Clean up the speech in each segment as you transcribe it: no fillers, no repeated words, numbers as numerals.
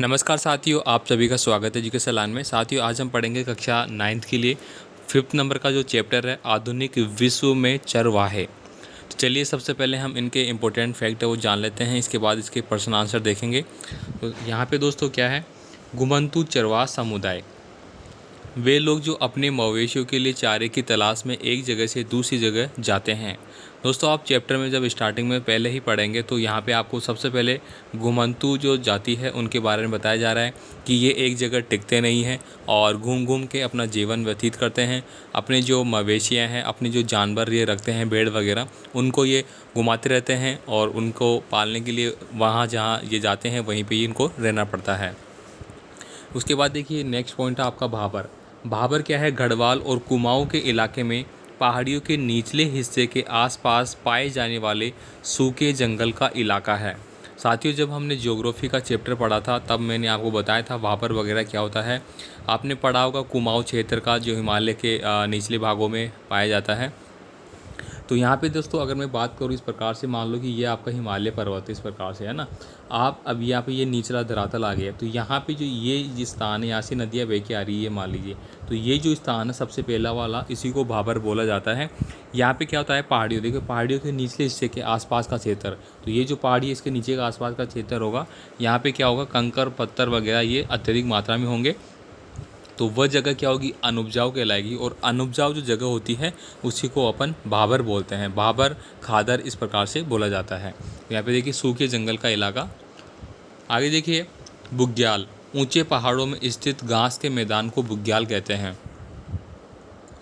नमस्कार साथियों, आप सभी का स्वागत है जी के सलान में। साथियों, आज हम पढ़ेंगे कक्षा 9th के लिए 5th नंबर का जो चैप्टर है, आधुनिक विश्व में चरवाहे। तो चलिए सबसे पहले हम इनके इम्पोर्टेंट फैक्ट है वो जान लेते हैं, इसके बाद इसके प्रश्न आंसर देखेंगे। तो यहाँ पे दोस्तों क्या है, घुमंतू चरवाहा समुदाय वे लोग जो अपने मवेशियों के लिए चारे की तलाश में एक जगह से दूसरी जगह जाते हैं। दोस्तों, आप चैप्टर में जब स्टार्टिंग में पहले ही पढ़ेंगे तो यहाँ पे आपको सबसे पहले घुमंतू जो जाति है उनके बारे में बताया जा रहा है कि ये एक जगह टिकते नहीं हैं और घूम घूम के अपना जीवन व्यतीत करते हैं। अपने जो मवेशियाँ हैं, अपने जो जानवर ये रखते हैं, भेड़ वगैरह, उनको ये घुमाते रहते हैं और उनको पालने के लिए वहाँ जहाँ ये जाते हैं वहीं पर ही इनको रहना पड़ता है। उसके बाद देखिए नेक्स्ट पॉइंट है आपका भाबर। भाबर क्या है, गढ़वाल और कुमाऊं के इलाके में पहाड़ियों के निचले हिस्से के आसपास पाए जाने वाले सूखे जंगल का इलाका है। साथियों, जब हमने ज्योग्राफी का चैप्टर पढ़ा था तब मैंने आपको बताया था भाबर वगैरह क्या होता है। आपने पढ़ा होगा कुमाऊं क्षेत्र का, जो हिमालय के निचले भागों में पाया जाता है। तो यहाँ पे दोस्तों अगर मैं बात करूँ इस प्रकार से, मान लो कि ये आपका हिमालय पर्वत इस प्रकार से है ना। आप अब यहाँ पे ये निचला धरातल आ गया, तो यहाँ पे जो ये स्थान है, यहाँ से नदियाँ बह के आ रही है मान लीजिए, तो ये जो स्थान है सबसे पहला वाला, इसी को भाबर बोला जाता है। यहाँ पे क्या होता है, पहाड़ियों, देखिए पहाड़ियों के निचले हिस्से के आसपास का क्षेत्र, तो ये जो पहाड़ी है इसके नीचे का आसपास का क्षेत्र होगा, यहाँ पे क्या होगा, कंकर पत्थर वगैरह ये अत्यधिक मात्रा में होंगे। तो वह जगह क्या होगी, अनुपजाऊ कहलाएगी, और अनुपजाऊ जो जगह होती है उसी को अपन भाबर बोलते हैं। भाबर, खादर इस प्रकार से बोला जाता है। यहाँ पे देखिए सूखे जंगल का इलाका। आगे देखिए बुग्याल, ऊंचे पहाड़ों में स्थित घास के मैदान को बुग्याल कहते हैं।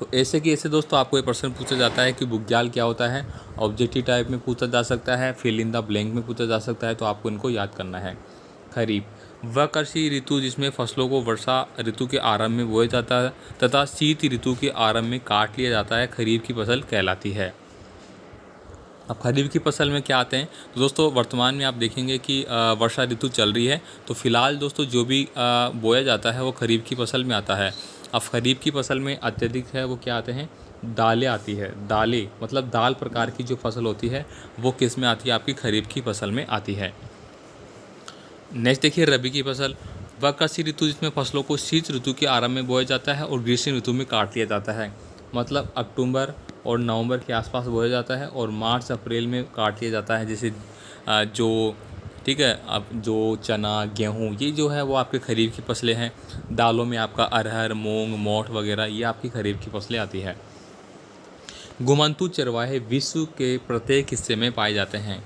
तो ऐसे कि ऐसे दोस्तों आपको ये प्रश्न पूछा जाता है कि बुग्याल क्या होता है। ऑब्जेक्टिव टाइप में पूछा जा सकता है, फिल इन द ब्लैंक में पूछा जा सकता है, तो आपको इनको याद करना है। खरीफ, वह कृषि ऋतु जिसमें फसलों को वर्षा ऋतु के आरंभ में बोया जाता है तथा शीत ऋतु के आरंभ में काट लिया जाता है, खरीफ की फसल कहलाती है। अब खरीफ की फसल में क्या आते हैं, तो दोस्तों वर्तमान में आप देखेंगे कि वर्षा ऋतु चल रही है, तो फिलहाल दोस्तों जो भी बोया जाता है वो खरीफ की फसल में आता है। अब खरीफ की फसल में अत्यधिक है वो क्या आते हैं, दालें आती है। दालें मतलब दाल प्रकार की जो फसल होती है वो किस में आती है, आपकी खरीफ की फसल में आती है। नेक्स्ट देखिए रबी की फसल, वह कृषि ऋतु जिसमें फसलों को शीत ऋतु के आरंभ में बोया जाता है और ग्रीष्म ऋतु में काट लिया जाता है। मतलब अक्टूबर और नवंबर के आसपास बोया जाता है और मार्च अप्रैल में काट लिया जाता है। जैसे जो ठीक है, अब जो चना, गेहूँ, ये जो है वो आपके खरीफ की फसलें हैं। दालों में आपका अरहर, मूंग, मोठ वगैरह ये आपकी खरीफ की फसलें आती है। घुमंतू चरवाहे विश्व के प्रत्येक हिस्से में पाए जाते हैं।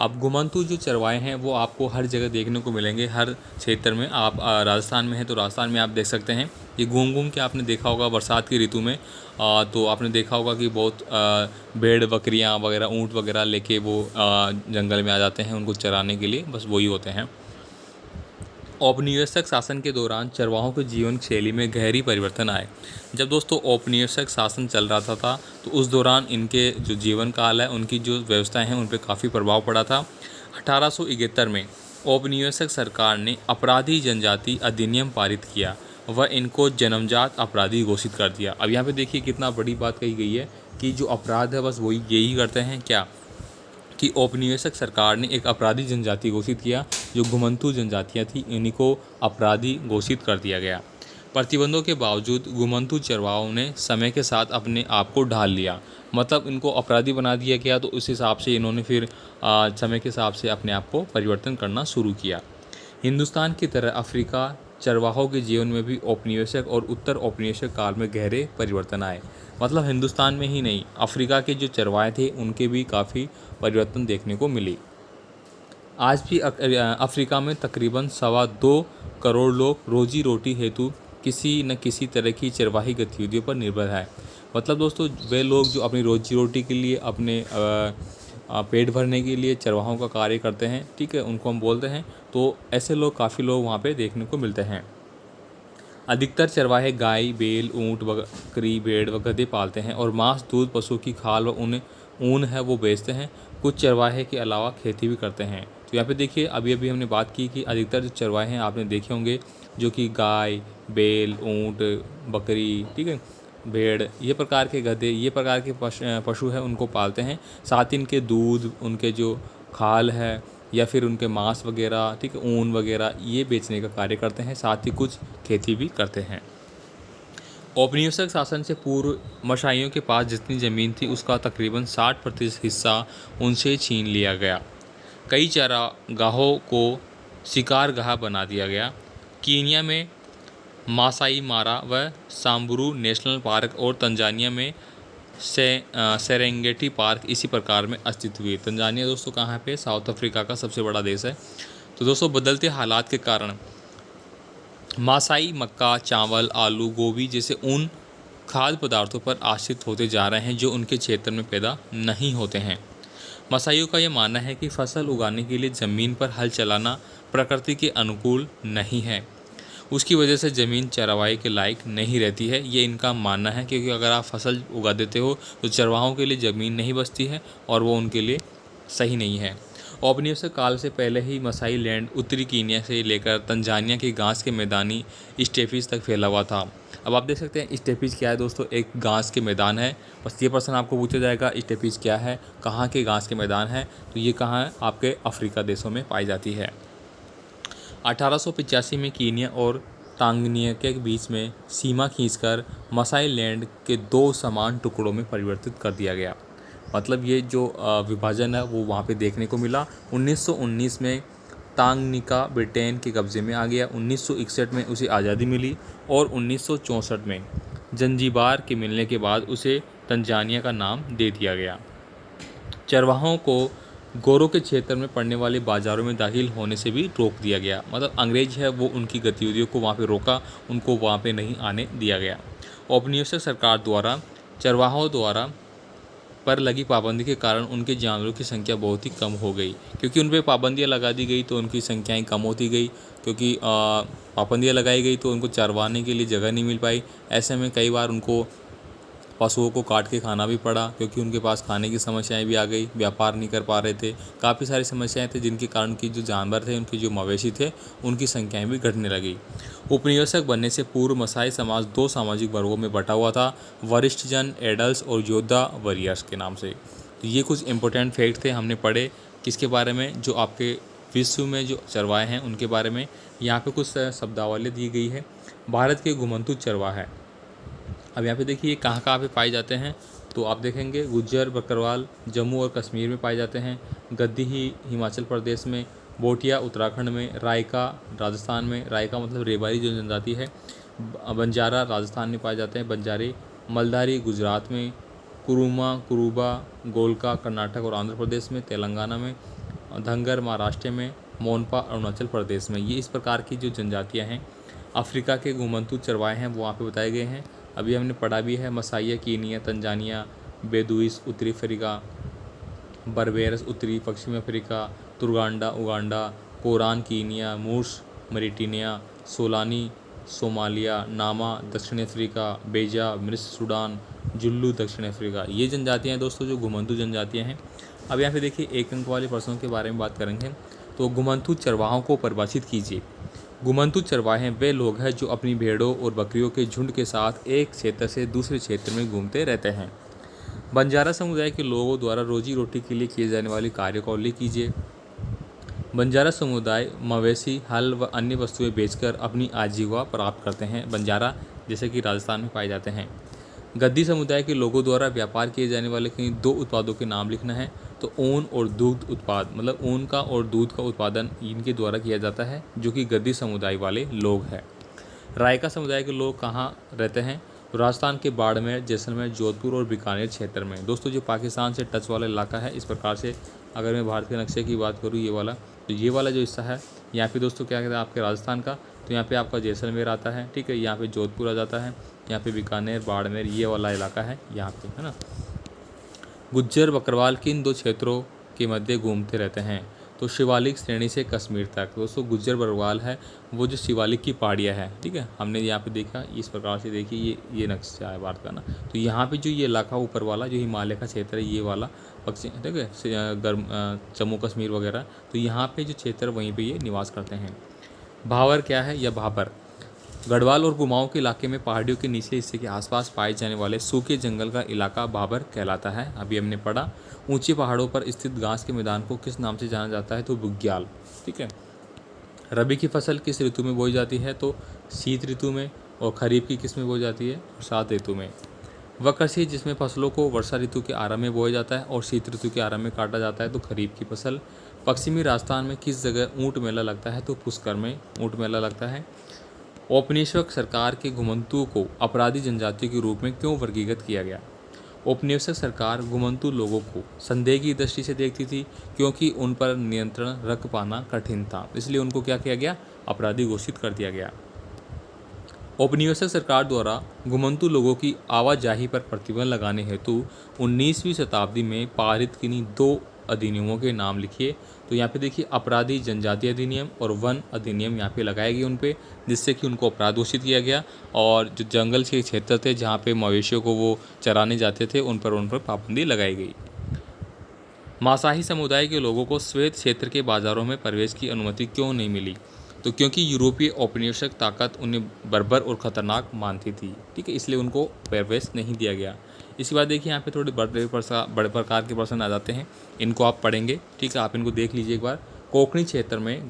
अब घुमंतू जो चरवाहे हैं वो आपको हर जगह देखने को मिलेंगे, हर क्षेत्र में। आप राजस्थान में हैं तो राजस्थान में आप देख सकते हैं, ये घूम घूम के आपने देखा होगा बरसात की ऋतु में। तो आपने देखा होगा कि बहुत भेड़ बकरियां वगैरह, ऊँट वगैरह लेके वो जंगल में आ जाते हैं उनको चराने के लिए, बस वही होते हैं। औपनिवेशिक शासन के दौरान चरवाहों के जीवन शैली में गहरी परिवर्तन आए। जब दोस्तों औपनिवेशिक शासन चल रहा था तो उस दौरान इनके जो जीवन काल है, उनकी जो व्यवस्थाएं हैं, उन पर काफ़ी प्रभाव पड़ा था। 1871 में औपनिवेशिक सरकार ने अपराधी जनजाति अधिनियम पारित किया, वह इनको जन्मजात अपराधी घोषित कर दिया। अब यहाँ पे देखिए कितना बड़ी बात कही गई है कि जो अपराध है बस वही यही करते हैं क्या, कि औपनिवेशिक सरकार ने एक अपराधी जनजाति घोषित किया, जो घुमंतू जनजातियां थी, इन्हीं को अपराधी घोषित कर दिया गया। प्रतिबंधों के बावजूद घुमंतू चरवाहों ने समय के साथ अपने आप को ढाल लिया, मतलब इनको अपराधी बना दिया गया, तो उस हिसाब से इन्होंने फिर समय के हिसाब से अपने आप को परिवर्तन करना शुरू किया। हिंदुस्तान की तरह अफ्रीका चरवाहों के जीवन में भी औपनिवेशिक और उत्तर औपनिवेशिक काल में गहरे परिवर्तन आए। मतलब हिंदुस्तान में ही नहीं, अफ्रीका के जो चरवाहे थे उनके भी काफ़ी परिवर्तन देखने को मिली। आज भी अफ्रीका में तकरीबन 2.25 करोड़ लोग रोजी रोटी हेतु किसी न किसी तरह की चरवाही गतिविधियों पर निर्भर है। मतलब दोस्तों वे लोग जो अपनी रोजी रोटी के लिए, अपने पेट भरने के लिए चरवाहों का कार्य करते हैं, ठीक है, उनको हम बोलते हैं। तो ऐसे लोग, काफ़ी लोग वहाँ पे देखने को मिलते हैं। अधिकतर चरवाहे गाय, बैल, ऊँट, बकरी, भेड़ व गधे पालते हैं और मांस, दूध, पशु की खाल व ऊन है वो बेचते हैं। कुछ चरवाहे के अलावा खेती भी करते हैं। तो यहाँ पे देखिए अभी अभी हमने बात की कि अधिकतर जो चरवाहे हैं आपने देखे होंगे, जो कि गाय, बैल, ऊँट, बकरी, ठीक है, भेड़, ये प्रकार के गधे, ये प्रकार के पशु हैं, उनको पालते हैं। साथ ही इनके दूध, उनके जो खाल है या फिर उनके मांस वगैरह, ठीक है, ऊन वगैरह ये बेचने का कार्य करते हैं, साथ ही कुछ खेती भी करते हैं। औपनिवेशिक शासन से पूर्व मशाइयों के पास जितनी ज़मीन थी उसका तकरीबन 60% हिस्सा उनसे छीन लिया गया। कई चारागाहों को शिकारगाह बना दिया गया। कीनिया में मासाई मारा व सांबुरू नेशनल पार्क और तंजानिया में सेरेंगेटी पार्क इसी प्रकार में अस्तित्व हुए। तंजानिया दोस्तों कहाँ पे? साउथ अफ्रीका का सबसे बड़ा देश है। तो दोस्तों बदलते हालात के कारण मासाई मक्का, चावल, आलू, गोभी जैसे उन खाद्य पदार्थों पर आश्रित होते जा रहे हैं जो उनके क्षेत्र में पैदा नहीं होते हैं। मसाइयों का यह मानना है कि फसल उगाने के लिए ज़मीन पर हल चलाना प्रकृति के अनुकूल नहीं है। उसकी वजह से ज़मीन चरवाहे के लायक नहीं रहती है, ये इनका मानना है, क्योंकि अगर आप फसल उगा देते हो तो चरवाहों के लिए ज़मीन नहीं बचती है और वो उनके लिए सही नहीं है। औपनिवेशिक काल से पहले ही मसाई लैंड उत्तरी कीनिया से लेकर तंजानिया के घास के मैदानी स्टेपीज तक फैला हुआ था। अब आप देख सकते हैं स्टेपीज क्या है दोस्तों, एक घास के मैदान है। बस ये प्रश्न आपको पूछा जाएगा स्टेपीज क्या है, कहाँ के घास के मैदान है, तो ये कहाँ है? आपके अफ्रीका देशों में पाई जाती है। 1885 में कीनिया और तांजानिया के बीच में सीमा खींचकर मसाई लैंड के 2 समान टुकड़ों में परिवर्तित कर दिया गया। मतलब ये जो विभाजन है वो वहाँ पे देखने को मिला। 1919 में तांगनिका ब्रिटेन के कब्ज़े में आ गया। 1961 में उसे आज़ादी मिली और 1964 में जंजीबार के मिलने के बाद उसे तंजानिया का नाम दे दिया गया। चरवाहों को गोरों के क्षेत्र में पड़ने वाले बाज़ारों में दाखिल होने से भी रोक दिया गया। मतलब अंग्रेज है वो उनकी गतिविधियों को वहाँ पे रोका, उनको वहाँ पे नहीं आने दिया गया। औपनिवेशिक सरकार द्वारा चरवाहों द्वारा पर लगी पाबंदी के कारण उनके जानवरों की संख्या बहुत ही कम हो गई। क्योंकि उन पर पाबंदियाँ लगा दी गई तो उनकी संख्याएँ कम होती गई, क्योंकि पाबंदियाँ लगाई गई तो उनको चरवाने के लिए जगह नहीं मिल पाई। ऐसे में कई बार उनको पशुओं को काट के खाना भी पड़ा, क्योंकि उनके पास खाने की समस्याएं भी आ गई, व्यापार नहीं कर पा रहे थे, काफ़ी सारी समस्याएं थे जिनके कारण की जो जानवर थे, उनके जो मवेशी थे, उनकी संख्याएं भी घटने लगी। उपनिवेशक बनने से पूर्व मसाई समाज 2 सामाजिक वर्गों में बटा हुआ था, वरिष्ठ जन एडल्ट और योद्धा वॉरियर्स के नाम से। तो ये कुछ इंपॉर्टेंट फैक्ट थे हमने पढ़े किसके बारे में, जो आपके विश्व में जो चरवाहे हैं उनके बारे में। यहाँ पे कुछ शब्दावली दी गई है। भारत के घुमंतू चरवाहे, अब यहाँ पे देखिए कहाँ कहाँ पे पाए जाते हैं, तो आप देखेंगे गुज्जर बकरवाल जम्मू और कश्मीर में पाए जाते हैं, गद्दी ही हिमाचल प्रदेश में, बोटिया उत्तराखंड में, रायका राजस्थान में, रायका मतलब रेबारी जो जनजाति है, बंजारा राजस्थान में पाए जाते हैं, बंजारे, मलदारी गुजरात में, कुरुमा कुरुबा गोलका कर्नाटक और आंध्र प्रदेश में, तेलंगाना में, धंगर महाराष्ट्र में, मोनपा अरुणाचल प्रदेश में। ये इस प्रकार की जो जनजातियाँ हैं अफ्रीका के घुमंतू चरवाहे हैं वो वहाँ पे बताए गए हैं। अभी हमने पढ़ा भी है, मसाइया कीनिया, तंजानिया, बेदुइस उत्तरी अफ्रीका, बर्बेरस उत्तरी पश्चिमी अफ्रीका, तुरगांडा उगांडा, कोरान कीनिया, मूर्स मरिटिनिया, सोलानी सोमालिया, नामा दक्षिण अफ्रीका, बेजा मिस्र सूडान, जुल्लू दक्षिण अफ्रीका। ये जनजातियाँ हैं दोस्तों जो घुमंतू जनजातियाँ हैं। अब यहाँ पे देखिए 1 अंक वाले प्रश्नों के बारे में बात करेंगे। तो घुमंतू चरवाहों को परिभाषित कीजिए। घुमंतू चरवाहे वे लोग हैं जो अपनी भेड़ों और बकरियों के झुंड के साथ एक क्षेत्र से दूसरे क्षेत्र में घूमते रहते हैं। बंजारा समुदाय के लोगों द्वारा रोजी रोटी के लिए किए जाने वाले कार्यों का उल्लेख कीजिए। बंजारा समुदाय मवेशी, हल व अन्य वस्तुएं बेचकर अपनी आजीविका प्राप्त करते हैं। बंजारा जैसे कि राजस्थान में पाए जाते हैं। गद्दी समुदाय के लोगों द्वारा व्यापार किए जाने वाले कई 2 उत्पादों के नाम लिखना है। तो ऊन और दूध उत्पाद, मतलब ऊन का और दूध का उत्पादन इनके द्वारा किया जाता है, जो कि गद्दी समुदाय वाले लोग हैं। रायका समुदाय के लोग कहाँ रहते हैं? तो राजस्थान के बाड़मेर, जैसलमेर, जोधपुर और बीकानेर क्षेत्र में। दोस्तों जो पाकिस्तान से टच वाला इलाका है, इस प्रकार से अगर मैं भारत के नक्शे की बात करूँ ये वाला, तो ये वाला जो हिस्सा है यहाँ पे दोस्तों क्या कहते हैं आपके राजस्थान का, तो यहाँ पे आपका जैसलमेर आता है, ठीक है, यहाँ पे जोधपुर आ जाता है, यहाँ पे बीकानेर, बाड़मेर, ये वाला इलाका है यहाँ पे, है ना। गुज्जर बकरवाल किन 2 क्षेत्रों के मध्य घूमते रहते हैं? तो शिवालिक श्रेणी से कश्मीर तक। दोस्तों गुज्जर बकरवाल है वो जो शिवालिक की पहाड़ियाँ है, ठीक है, हमने यहाँ पे देखा इस प्रकार से, देखिए ये नक्शा है भारत का ना। तो यहाँ पे जो ये इलाका ऊपर वाला जो हिमालय का क्षेत्र है, ये वाला पश्चिम, ठीक है, गर्म जम्मू कश्मीर वगैरह, तो यहाँ पे जो क्षेत्र वहीं पे ये निवास करते हैं। भावर क्या है या भाबर? गढ़वाल और कुमाऊं के इलाके में पहाड़ियों के निचले हिस्से के आसपास पाए जाने वाले सूखे जंगल का इलाका भाबर कहलाता है। अभी हमने पढ़ा। ऊंचे पहाड़ों पर स्थित घास के मैदान को किस नाम से जाना जाता है? तो बुग्याल। ठीक है। रबी की फसल किस ऋतु में बोई जाती है? तो शीत ऋतु में। और खरीफ की किस में बोई जाती है? बरसात ऋतु में। वह कृषि जिसमें फसलों को वर्षा ऋतु के आरंभ में बोया जाता है और शीत ऋतु के आरंभ में काटा जाता है? तो खरीफ की फसल। पश्चिमी राजस्थान में किस जगह ऊंट मेला लगता है? तो पुष्कर में ऊंट मेला लगता है। औपनिवेशिक सरकार के घुमंतुओं को अपराधी जनजातियों के रूप में क्यों वर्गीकृत किया गया? औपनिवेशिक सरकार घुमंतु लोगों को संदेह की दृष्टि से देखती थी, क्योंकि उन पर नियंत्रण रख पाना कठिन था, इसलिए उनको क्या किया गया? अपराधी घोषित कर दिया गया। औपनिवेशिक सरकार द्वारा घुमंतु लोगों की आवाजाही पर प्रतिबंध लगाने हेतु 19वीं शताब्दी में पारित किन्हीं 2 अधिनियमों के नाम लिखिए। तो यहाँ पे देखिए, अपराधी जनजाति अधिनियम और वन अधिनियम यहाँ पे लगाए गए उन पे, जिससे कि उनको अपराध घोषित किया गया। और जो जंगल के क्षेत्र थे जहाँ पे मवेशियों को वो चराने जाते थे, उन पर पाबंदी लगाई गई। मासाही समुदाय के लोगों को श्वेत क्षेत्र के बाजारों में प्रवेश की अनुमति क्यों नहीं मिली? तो क्योंकि यूरोपीय औपनिवेशिक ताकत उन्हें बर्बर और ख़तरनाक मानती थी। ठीक है, इसलिए उनको प्रवेश नहीं दिया गया। इसके बाद देखिए, यहाँ पे थोड़े बड़े प्रकार के प्रश्न आ जाते हैं, इनको आप पढ़ेंगे। ठीक है, आप इनको देख लीजिए एक बार। कोंकणी क्षेत्र में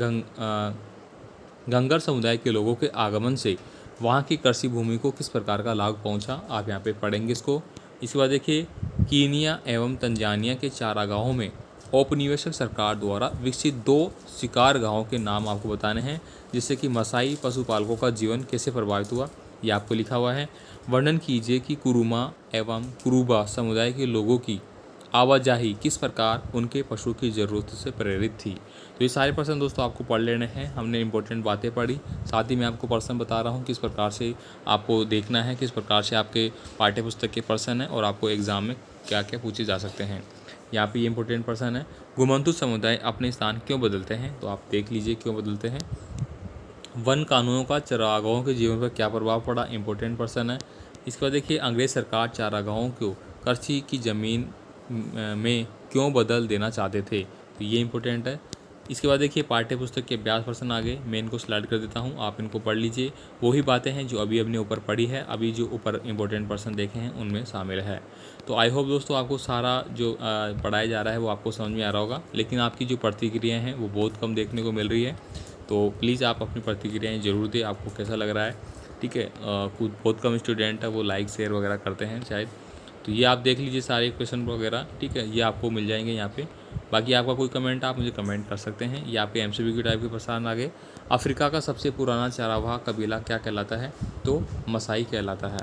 घंगर समुदाय के लोगों के आगमन से वहाँ की कृषि भूमि को किस प्रकार का लाभ पहुँचा? आप यहाँ पे पढ़ेंगे इसको। इसके बाद देखिए, कीनिया एवं तंजानिया के चारागाहों में औपनिवेशिक सरकार द्वारा विकसित 2 शिकारगाहों के नाम आपको बताने हैं, जिससे कि मसाई पशुपालकों का जीवन कैसे प्रभावित हुआ, ये आपको लिखा हुआ है। वर्णन कीजिए कि कुरुमा एवं कुरुबा समुदाय के लोगों की आवाजाही किस प्रकार उनके पशु की ज़रूरत से प्रेरित थी। तो ये सारे प्रश्न दोस्तों आपको पढ़ लेने हैं। हमने इंपॉर्टेंट बातें पढ़ी, साथ ही मैं आपको प्रश्न बता रहा हूँ किस प्रकार से आपको देखना है, किस प्रकार से आपके पाठ्य पुस्तक के प्रश्न हैं और आपको एग्ज़ाम में क्या क्या पूछे जा सकते हैं। यहाँ पे ये इंपॉर्टेंट प्रश्न है, घुमंतु समुदाय अपने स्थान क्यों बदलते हैं? तो आप देख लीजिए क्यों बदलते हैं। वन कानूनों का चारागाहों के जीवन पर क्या प्रभाव पड़ा? इंपॉर्टेंट प्रश्न है। इसके बाद देखिए, अंग्रेज सरकार चारागाहों को कृषि की ज़मीन में क्यों बदल देना चाहते थे? तो ये इंपॉर्टेंट है। इसके बाद देखिए, पाठ्य पुस्तक के अभ्यास प्रश्न आगे, मैं इनको स्लाइड कर देता हूँ, आप इनको पढ़ लीजिए। वही बातें हैं जो अभी हमने ऊपर पढ़ी है, अभी जो ऊपर इंपॉर्टेंट प्रश्न देखे हैं उनमें शामिल है। तो आई होप दोस्तों आपको सारा जो पढ़ाया जा रहा है वो आपको समझ में आ रहा होगा, लेकिन आपकी जो प्रतिक्रियाएँ हैं वो बहुत कम देखने को मिल रही है। तो प्लीज़ आप अपनी प्रतिक्रियाएँ ज़रूर दें, आपको कैसा लग रहा है। ठीक है, कुछ बहुत कम स्टूडेंट है वो लाइक शेयर वगैरह करते हैं शायद। तो ये आप देख लीजिए सारे क्वेश्चन वगैरह। ठीक है, ये आपको मिल जाएंगे यहाँ पे। बाकी आपका कोई कमेंट आप मुझे कमेंट कर सकते हैं। यहाँ पे MCQ टाइप के प्रश्न आगे। अफ्रीका का सबसे पुराना चारावाह कबीला क्या कहलाता है? तो मसाई कहलाता है।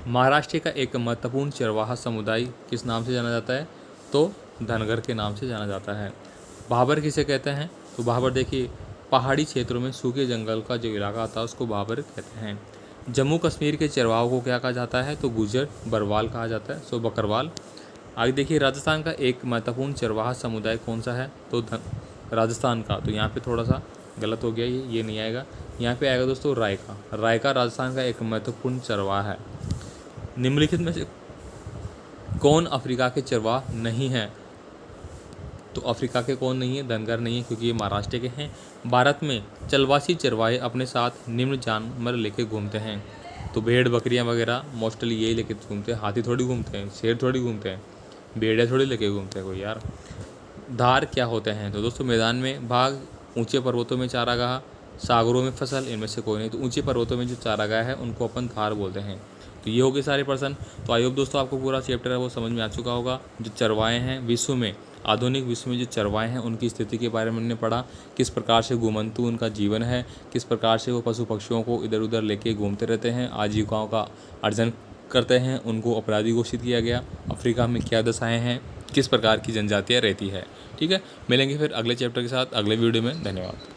महाराष्ट्र का एक महत्वपूर्ण चरवाहा समुदाय किस नाम से जाना जाता है? तो धनगर के नाम से जाना जाता है। भाबर किसे कहते हैं? तो भाबर देखिए, पहाड़ी क्षेत्रों में सूखे जंगल का जो इलाका आता है उसको भाबर कहते हैं। जम्मू कश्मीर के चरवाहों को क्या कहा जाता है? तो गुजर बरवाल कहा जाता है, सो बकरवाल। आगे देखिए, राजस्थान का एक महत्वपूर्ण चरवाहा समुदाय कौन सा है? तो राजस्थान का। तो यहाँ पे थोड़ा सा गलत हो गया, ये नहीं आएगा, यहाँ पे आएगा दोस्तों रायका। रायका राजस्थान का एक महत्वपूर्ण चरवाहा है। निम्नलिखित में से कौन अफ्रीका के चरवाह नहीं है? तो अफ्रीका के कौन नहीं है? धनगर नहीं है, क्योंकि ये महाराष्ट्र के हैं। भारत में चलवासी चरवाहे अपने साथ निम्न जानवर लेके घूमते हैं। तो भेड़ बकरियां वगैरह मोस्टली यही लेके घूमते हैं। हाथी थोड़ी घूमते हैं, शेर थोड़ी घूमते हैं, भेड़िया थोड़ी लेके घूमते हैं कोई यार। धार क्या होते हैं? तो दोस्तों मैदान में भाग, ऊंचे पर्वतों में चारागाह, सागरों में फसल, इनमें से कोई नहीं। तो ऊंचे पर्वतों में जो चारागाह है उनको अपन धार बोलते हैं। तो ये हो गए सारे प्रश्न। तो आई होप दोस्तों आपको पूरा चैप्टर है वो समझ में आ चुका होगा। जो चरवाहे हैं विश्व में, आधुनिक विश्व में जो चरवाहे हैं उनकी स्थिति के बारे में हमने पढ़ा, किस प्रकार से घुमंतु उनका जीवन है, किस प्रकार से वो पशु पक्षियों को इधर उधर लेके घूमते रहते हैं, आजीविकाओं का अर्जन करते हैं, उनको अपराधी घोषित किया गया। अफ्रीका में क्या दशाएँ हैं, किस प्रकार की जनजातियाँ रहती है। ठीक है, मिलेंगे फिर अगले चैप्टर के साथ अगले वीडियो में। धन्यवाद।